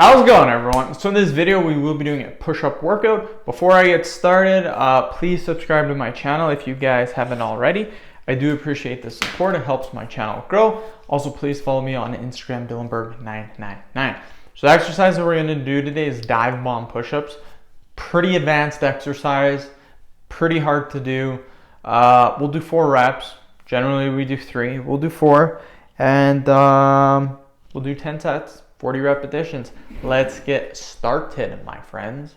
How's it going, everyone? So in this video, we will be doing a push-up workout. Before I get started, please subscribe to my channel if you guys haven't already. I do appreciate the support. It helps my channel grow. Also, please follow me on Instagram, Dylanberg999. So the exercise that we're going to do today is dive bomb push-ups. Pretty advanced exercise, pretty hard to do. We'll do 4 reps. Generally, we do 3. We'll do 4, and we'll do 10 sets. 40 repetitions. Let's get started, my friends.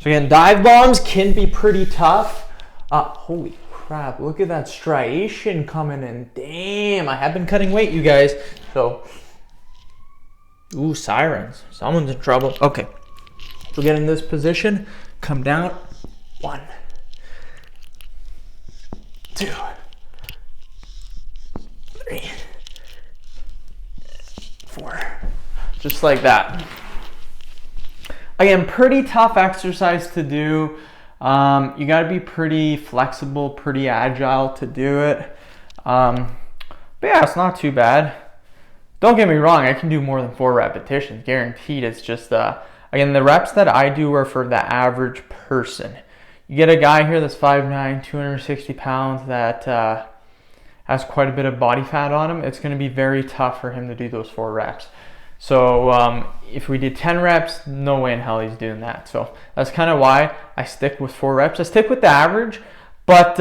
So again, dive bombs can be pretty tough. Holy crap, look at that striation coming in. Damn, I have been cutting weight, you guys. So, ooh, sirens. Someone's in trouble. Okay, so get in this position. Come down. 1, 2, 3, 4. Just like that. Again, pretty tough exercise to do. You got to be pretty flexible, pretty agile to do it. But yeah, it's not too bad. Don't get me wrong, I can do more than 4 repetitions, guaranteed. It's just, again, the reps that I do are for the average person. You get a guy here that's 5'9", 260 pounds that has quite a bit of body fat on him. It's going to be very tough for him to do those 4 reps. So if we did 10 reps, no way in hell he's doing that. So that's kind of why I stick with 4 reps. I stick with the average, but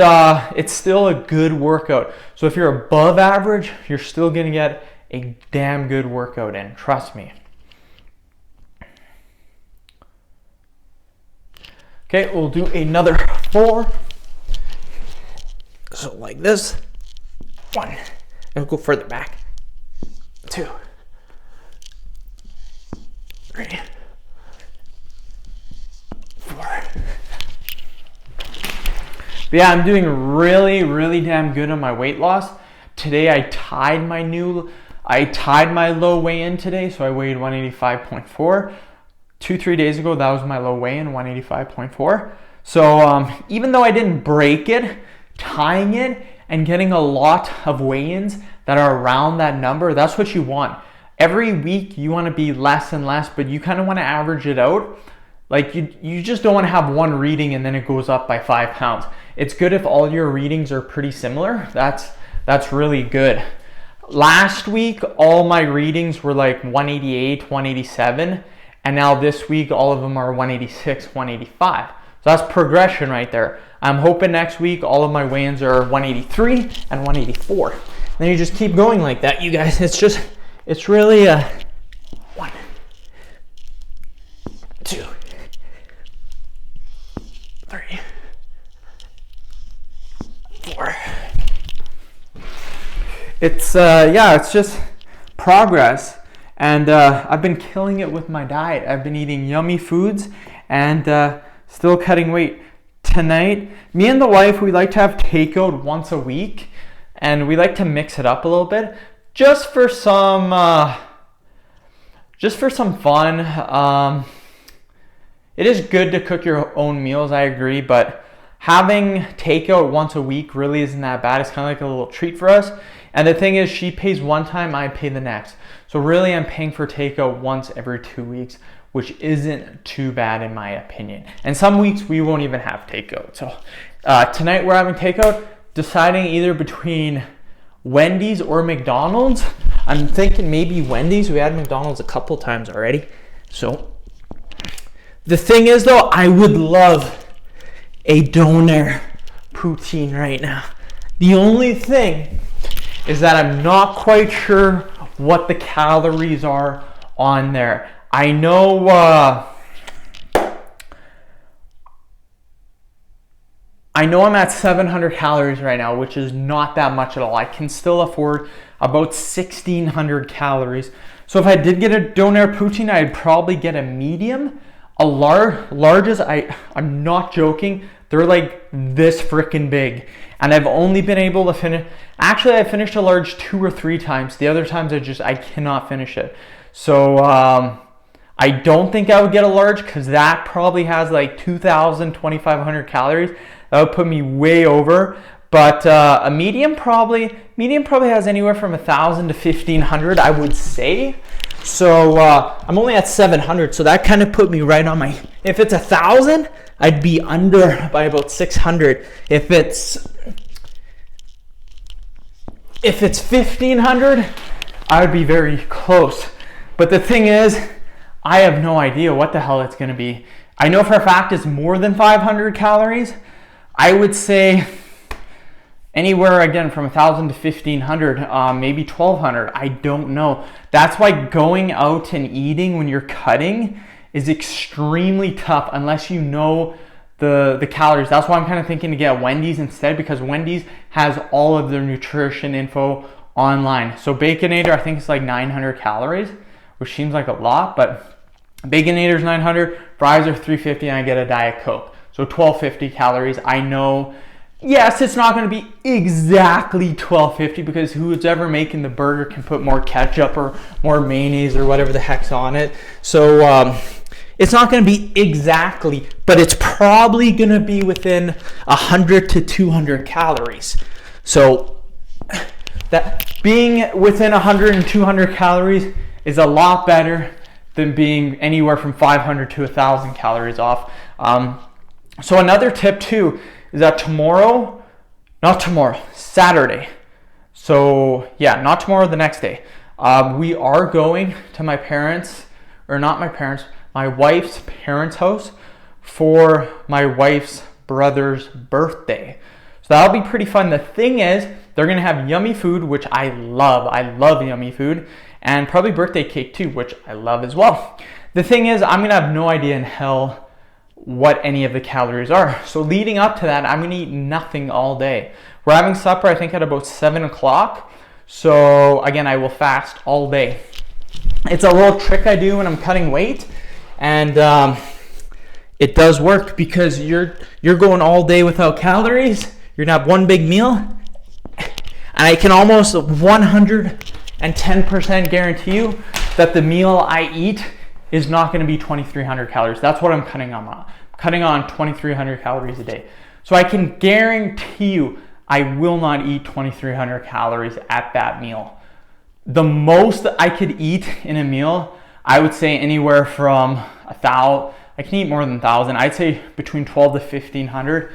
it's still a good workout. So if you're above average, you're still going to get a damn good workout in. Trust me. Okay, we'll do another 4. So like this. 1. And we'll go further back. 2. 3, 4. But yeah, I'm doing really damn good on my weight loss. Today I tied my low weigh-in today, so I weighed 185.4. 2-3 days ago, that was my low weigh-in, 185.4. So even though I didn't break it, tying it and getting a lot of weigh-ins that are around that number, that's what you want. Every week you want to be less and less, but you kind of want to average it out. Like you just don't want to have one reading and then it goes up by 5 pounds. It's good if all your readings are pretty similar. That's really good. Last week, all my readings were like 188, 187. And now this week, all of them are 186, 185. So that's progression right there. I'm hoping next week, all of my weigh-ins are 183 and 184. And then you just keep going like that, you guys. It's really a 1, 2, 3, 4. It's just progress, and I've been killing it with my diet. I've been eating yummy foods and still cutting weight. Tonight, me and the wife, we like to have takeout once a week, and we like to mix it up a little bit. Just for some fun. It is good to cook your own meals, I agree, but having takeout once a week really isn't that bad. It's kind of like a little treat for us. And the thing is, she pays one time, I pay the next. So really, I'm paying for takeout once every 2 weeks, which isn't too bad in my opinion. And some weeks we won't even have takeout. So tonight we're having takeout, deciding either between Wendy's or McDonald's. I'm thinking maybe Wendy's. We had McDonald's a couple times already. So the thing is though, I would love a doner poutine right now. The only thing is that I'm not quite sure what the calories are on there. I know I'm at 700 calories right now, which is not that much at all. I can still afford about 1,600 calories. So if I did get a doner poutine, I'd probably get a medium. A larges, I'm not joking, they're like this freaking big. And I've only been able to finish, actually I finished a large 2 or 3 times. The other times I cannot finish it. So I don't think I would get a large because that probably has like 2,000, 2,500 calories. That would put me way over. But a medium probably has anywhere from 1,000 to 1,500, I would say. So I'm only at 700, so that kind of put me right on my, if it's 1,000, I'd be under by about 600. If it's 1,500, I would be very close. But the thing is, I have no idea what the hell it's going to be. I know for a fact it's more than 500 calories. I would say anywhere, again, from 1,000 to 1,500, maybe 1,200. I don't know. That's why going out and eating when you're cutting is extremely tough unless you know the calories. That's why I'm kind of thinking to get Wendy's instead, because Wendy's has all of their nutrition info online. So Baconator, I think it's like 900 calories, which seems like a lot, but Baconator's 900, fries are 350, and I get a Diet Coke. So 1,250 calories. I know, yes, it's not going to be exactly 1,250 because who's ever making the burger can put more ketchup or more mayonnaise or whatever the heck's on it. So it's not going to be exactly, but it's probably going to be within 100 to 200 calories. So that being within 100 and 200 calories is a lot better than being anywhere from 500 to 1,000 calories off. So another tip too is that Saturday. So yeah, not tomorrow, the next day. We are going to my wife's parents' house for my wife's brother's birthday. So that'll be pretty fun. The thing is, they're gonna have yummy food, which I love. I love yummy food, and probably birthday cake too, which I love as well. The thing is, I'm gonna have no idea in hell what any of the calories are. So leading up to that, I'm gonna eat nothing all day. We're having supper, I think, at about 7 o'clock. So again, I will fast all day. It's a little trick I do when I'm cutting weight, and it does work because you're going all day without calories. You're gonna have one big meal, and I can almost 110% guarantee you that the meal I eat is not going to be 2,300 calories. That's what I'm cutting on. I'm cutting on 2,300 calories a day. So I can guarantee you I will not eat 2,300 calories at that meal. The most I could eat in a meal, I would say anywhere from 1,000. I can eat more than 1,000. I'd say between 12 to 1,500.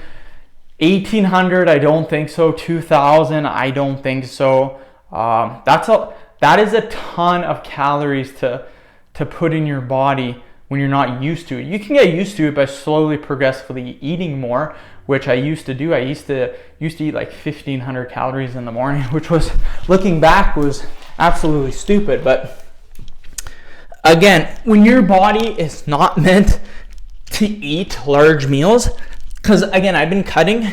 1,800, I don't think so. 2,000, I don't think so. That is a ton of calories to put in your body when you're not used to it. You can get used to it by slowly, progressively eating more, which I used to do. I used to eat like 1,500 calories in the morning, which was, looking back, was absolutely stupid. But again, when your body is not meant to eat large meals, because again, I've been cutting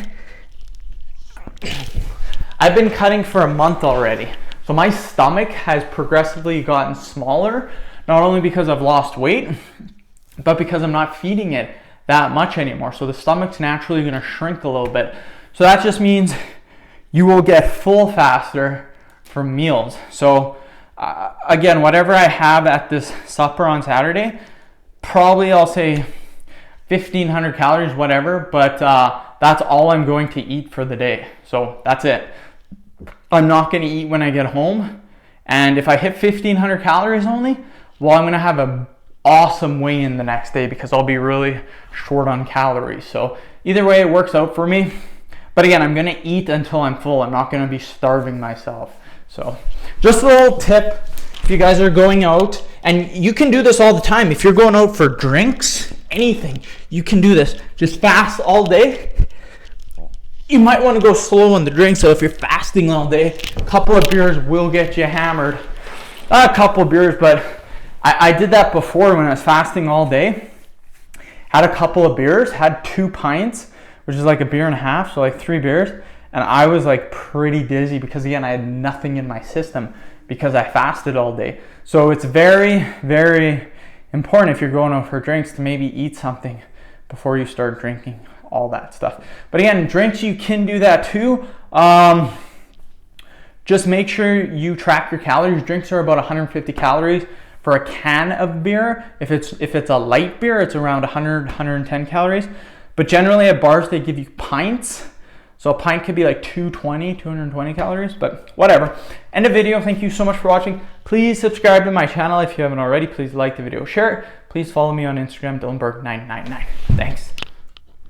for a month already. So my stomach has progressively gotten smaller, not only because I've lost weight, but because I'm not feeding it that much anymore. So the stomach's naturally going to shrink a little bit. So that just means you will get full faster from meals. So again, whatever I have at this supper on Saturday, probably I'll say 1,500 calories, whatever, but that's all I'm going to eat for the day. So that's it. I'm not going to eat when I get home. And if I hit 1,500 calories only, well, I'm going to have an awesome weigh-in the next day because I'll be really short on calories. So either way, it works out for me. But again, I'm going to eat until I'm full. I'm not going to be starving myself. So just a little tip if you guys are going out, and you can do this all the time. If you're going out for drinks, anything, you can do this. Just fast all day. You might want to go slow on the drink. So if you're fasting all day, a couple of beers will get you hammered. Not a couple of beers, but I did that before when I was fasting all day. Had a couple of beers, had 2 pints, which is like a beer and a half, so like 3 beers. And I was like pretty dizzy because again, I had nothing in my system because I fasted all day. So it's very, very important if you're going out for drinks to maybe eat something before you start drinking, all that stuff. But again, drinks, you can do that too. Just make sure you track your calories. Drinks are about 150 calories for a can of beer. If it's a light beer, it's around 100, 110 calories. But generally at bars, they give you pints. So a pint could be like 220 calories, but whatever. End of video. Thank you so much for watching. Please subscribe to my channel if you haven't already. Please like the video, share it. Please follow me on Instagram, Dylanberg999. Thanks.